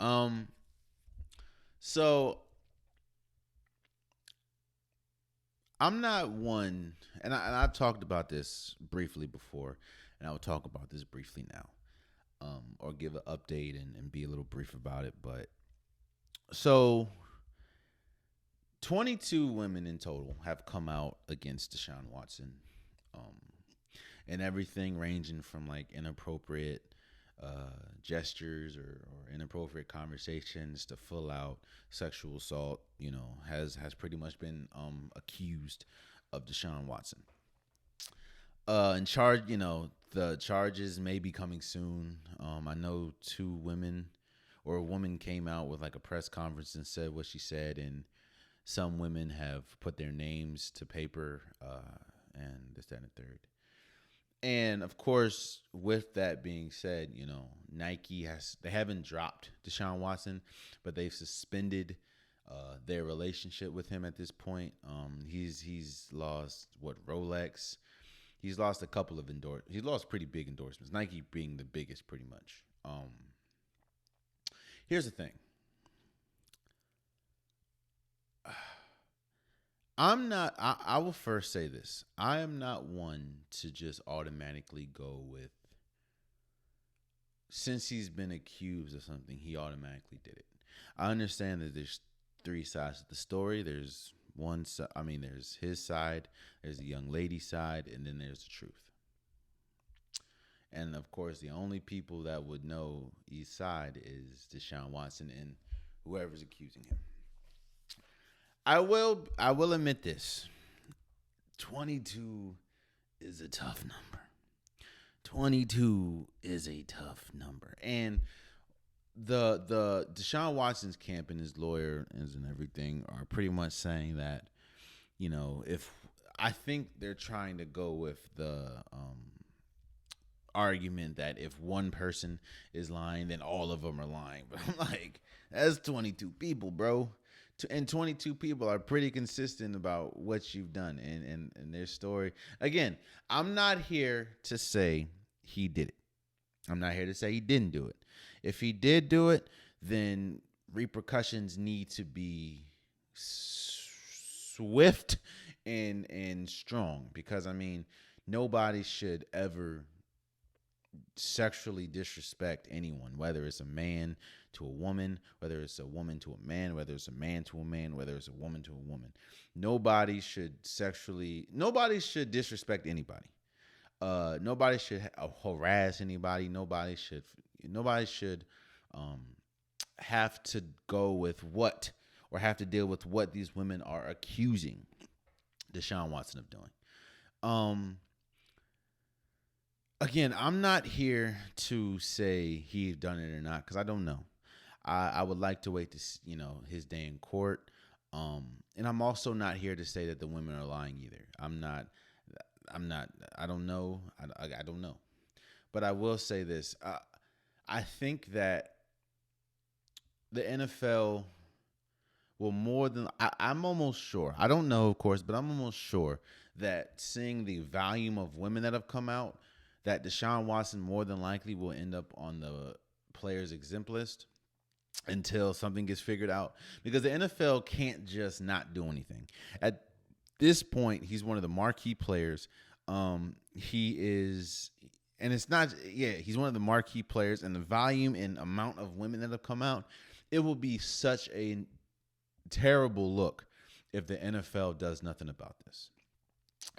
Um, so I'm not one, and I've talked about this briefly before, and I will talk about this briefly now, or give an update and be a little brief about it. But so 22 women in total have come out against Deshaun Watson, um, and everything ranging from like inappropriate gestures or inappropriate conversations to full out sexual assault. Has pretty much been accused of Deshaun Watson. And charge, the charges may be coming soon. I know two women or a woman came out with like a press conference and said what she said, and some women have put their names to paper, and this, that, and the third. And of course, with that being said, they haven't dropped Deshaun Watson, but they've suspended their relationship with him at this point. He's lost what, Rolex. He's lost a couple of He's lost pretty big endorsements. Nike being the biggest, pretty much. Here's the thing. I'm not. I will first say this. I am not one to just automatically go with, since he's been accused of something, he automatically did it. I understand that there's three sides to the story. There's one side. I mean, there's his side. There's the young lady's side, and then there's the truth. And of course, the only people that would know each side is Deshaun Watson and whoever's accusing him. I will admit this. 22 is a tough number. 22 is a tough number. And the Deshaun Watson's camp and his lawyer and everything are pretty much saying that, if I think they're trying to go with the argument that if one person is lying, then all of them are lying. But I'm like, that's 22 people, bro. And 22 people are pretty consistent about what you've done and their story. Again, I'm not here to say he did it. I'm not here to say he didn't do it. If he did do it, then repercussions need to be swift and strong, because I mean, nobody should ever sexually disrespect anyone, whether it's a man to a woman, whether it's a woman to a man, whether it's a man to a man, whether it's a woman to a woman. Nobody should disrespect anybody. Nobody should harass anybody. Nobody should um, have to go with what, or have to deal with what these women are accusing Deshaun Watson of doing. Again, I'm not here to say he's done it or not, because I don't know. I would like to wait to his day in court. And I'm also not here to say that the women are lying either. I'm not. I don't know. I don't know. But I will say this. I think that the NFL will more than. I'm almost sure. I don't know, of course, but I'm almost sure that seeing the volume of women that have come out, that Deshaun Watson more than likely will end up on the players exempt list until something gets figured out, because the NFL can't just not do anything. At this point, he's one of the marquee players. He is, and it's not, he's one of the marquee players, and the volume and amount of women that have come out, it will be such a terrible look if the NFL does nothing about this.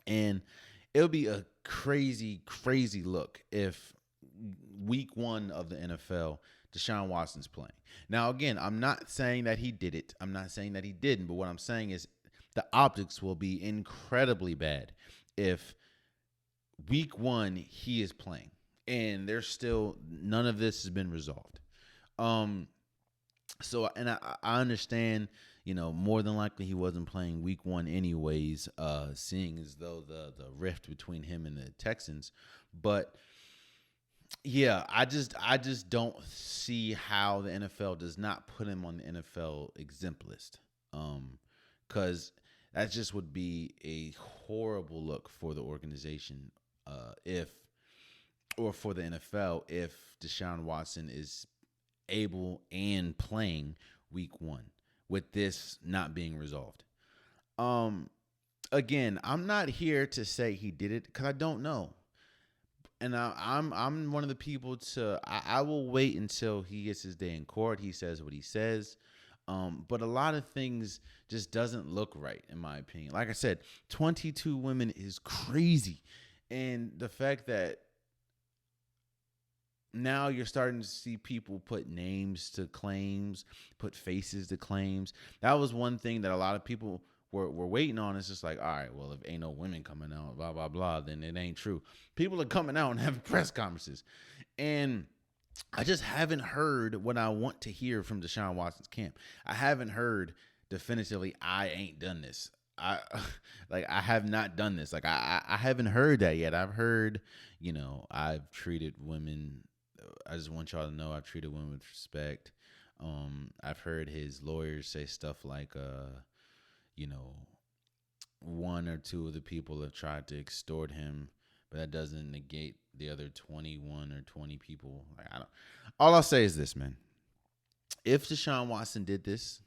And it'll be a crazy, crazy look if week one of the NFL, Deshaun Watson's playing. Now, again, I'm not saying that he did it. I'm not saying that he didn't. But what I'm saying is the optics will be incredibly bad if week one he is playing and there's still none of this has been resolved. So, and I understand, more than likely he wasn't playing week one anyways, seeing as though the rift between him and the Texans. But yeah, I just don't see how the NFL does not put him on the NFL exempt list. Because that just would be a horrible look for the organization, or for the NFL, if Deshaun Watson is able and playing week 1 with this not being resolved. Again, I'm not here to say he did it because I don't know. And I'm one of the people I will wait until he gets his day in court. He says what he says. But a lot of things just doesn't look right, in my opinion. Like I said, 22 women is crazy. And the fact that now you're starting to see people put names to claims, put faces to claims. That was one thing that a lot of people were waiting on. It's just like, all right, well, if ain't no women coming out, blah, blah, blah, then it ain't true. People are coming out and having press conferences. And I just haven't heard what I want to hear from Deshaun Watson's camp. I haven't heard definitively, I ain't done this. I have not done this. Like I haven't heard that yet. I've heard, I've treated women. I just want y'all to know I've treated women with respect. I've heard his lawyers say stuff like, one or two of the people have tried to extort him, but that doesn't negate the other 21 or 20 people. All I'll say is this, man. If Deshaun Watson did this,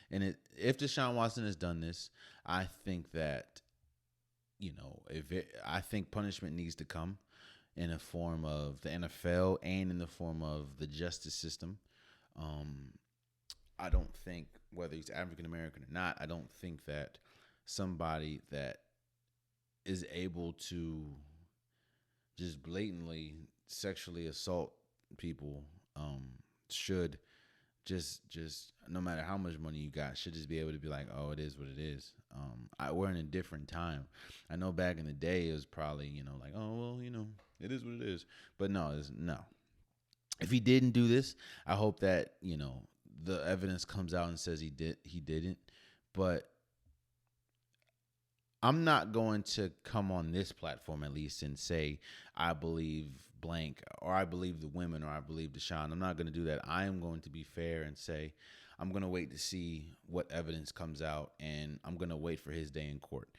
if Deshaun Watson has done this, I think that, I think punishment needs to come in the form of the NFL and in the form of the justice system. I don't think, whether he's African American or not, I don't think that somebody that is able to just blatantly sexually assault people should just no matter how much money you got, should just be able to be like, oh, it is what it is. We're in a different time. I know back in the day it was probably, like, oh, well, it is what it is. But no. If he didn't do this, I hope that, the evidence comes out and says he didn't. But I'm not going to come on this platform, at least, and say I believe blank, or I believe the women, or I believe Deshaun. I'm not going to do that. I am going to be fair and say I'm going to wait to see what evidence comes out, and I'm going to wait for his day in court.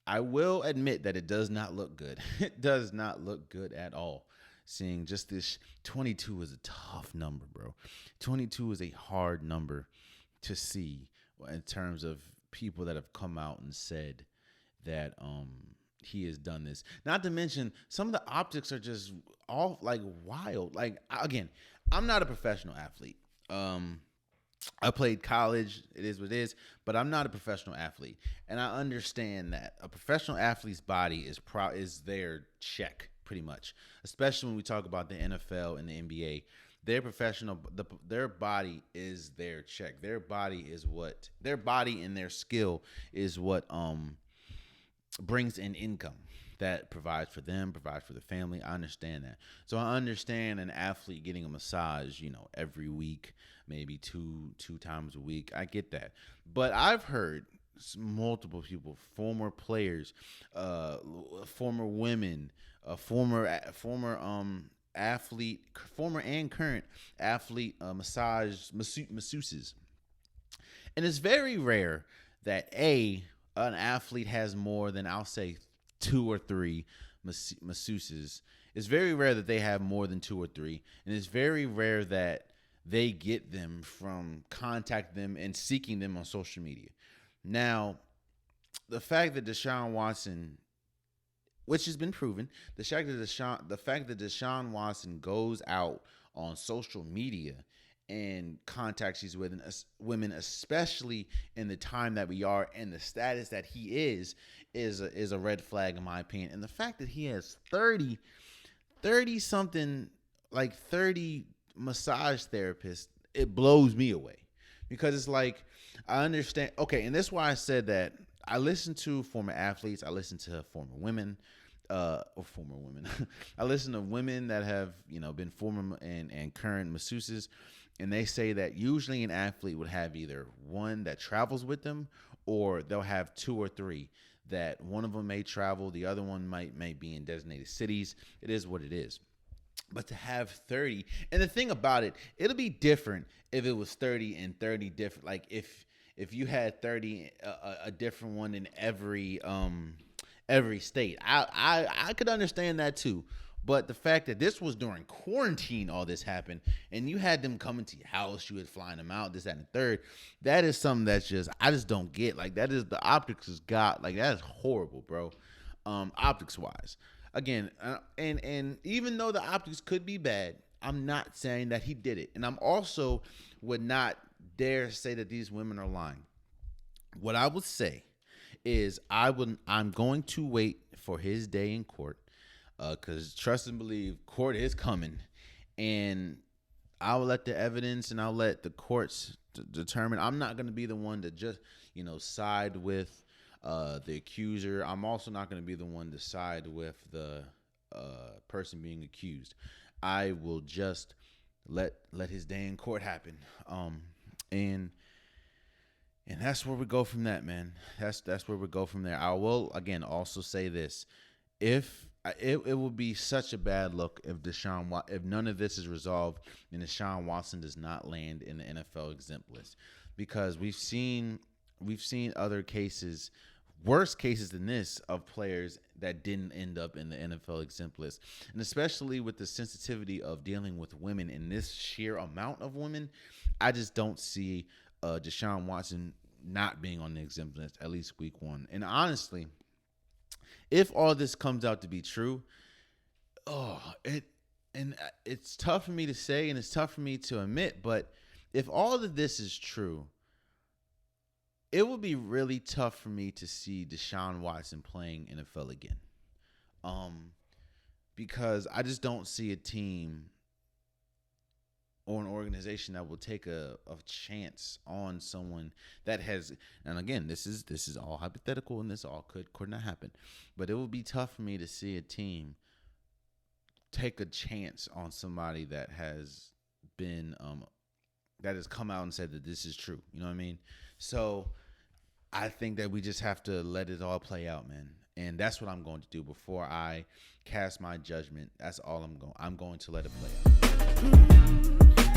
I will admit that it does not look good. It does not look good at all. Seeing just this 22 is a tough number, bro. 22 is a hard number to see in terms of people that have come out and said that he has done this. Not to mention, some of the optics are just all like wild. Like, again, I'm not a professional athlete. I played college. It is what it is, but I'm not a professional athlete, and I understand that a professional athlete's body is their check, pretty much. Especially when we talk about the NFL and the NBA, their body is their check. Their body and their skill is what brings in income that provides for them, provides for the family. I understand that. So I understand an athlete getting a massage, every week, maybe two times a week. I get that. But I've heard multiple people, former players, former women, former athlete, former and current athlete, masseuses. And it's very rare that an athlete has more than, I'll say, 2 or 3 masseuses. It's very rare that they have more than 2 or 3, and it's very rare that they get them from contacting them and seeking them on social media. Now, the fact that Deshaun Watson, which has been proven, the fact that Deshaun Watson goes out on social media and contacts these women, especially in the time that we are and the status that he is a red flag, in my opinion. And the fact that he has 30 something, like 30 massage therapists, it blows me away, because it's like, I understand. Okay. And that's why I said that I listen to former athletes. I listen to former women. I listen to women that have, been former and current masseuses. And they say that usually an athlete would have either one that travels with them, or they'll have 2 or 3 that one of them may travel. The other one may be in designated cities. It is what it is. But to have 30, and the thing about it, it'll be different if it was 30 and 30 different. Like if you had 30, a different one in every state. I could understand that too. But the fact that this was during quarantine, all this happened, and you had them coming to your house, you had flying them out, this, that, and the third, that is something that's just, I just don't get. Like, that is, the optics has got, like, that is horrible, bro. Optics wise. Again, and even though the optics could be bad, I'm not saying that he did it. And I'm also would not dare say that these women are lying. What I would say is I'm going to wait for his day in court, because trust and believe, court is coming, and I'll let the evidence and I'll let the courts determine. I'm not going to be the one to just side with the accuser. I'm also not going to be the one to side with the person being accused. I will just let his day in court happen. And that's where we go from that, man. That's where we go from there. I will again also say this: if it would be such a bad look if none of this is resolved and Deshaun Watson does not land in the NFL exempt list, because we've seen other cases, worse cases than this, of players that didn't end up in the NFL exempt list. And especially with the sensitivity of dealing with women and this sheer amount of women, I just don't see Deshaun Watson not being on the exempt list at least week one. And honestly, if all this comes out to be true, it's tough for me to say and it's tough for me to admit, but if all of this is true, it would be really tough for me to see Deshaun Watson playing NFL again. Because I just don't see a team or an organization that will take a chance on someone that has, and again, this is all hypothetical and this all could not happen, but it would be tough for me to see a team take a chance on somebody that has been that has come out and said that this is true. You know what I mean? So I think that we just have to let it all play out, man. And that's what I'm going to do before I cast my judgment. That's all I'm going to let it play out.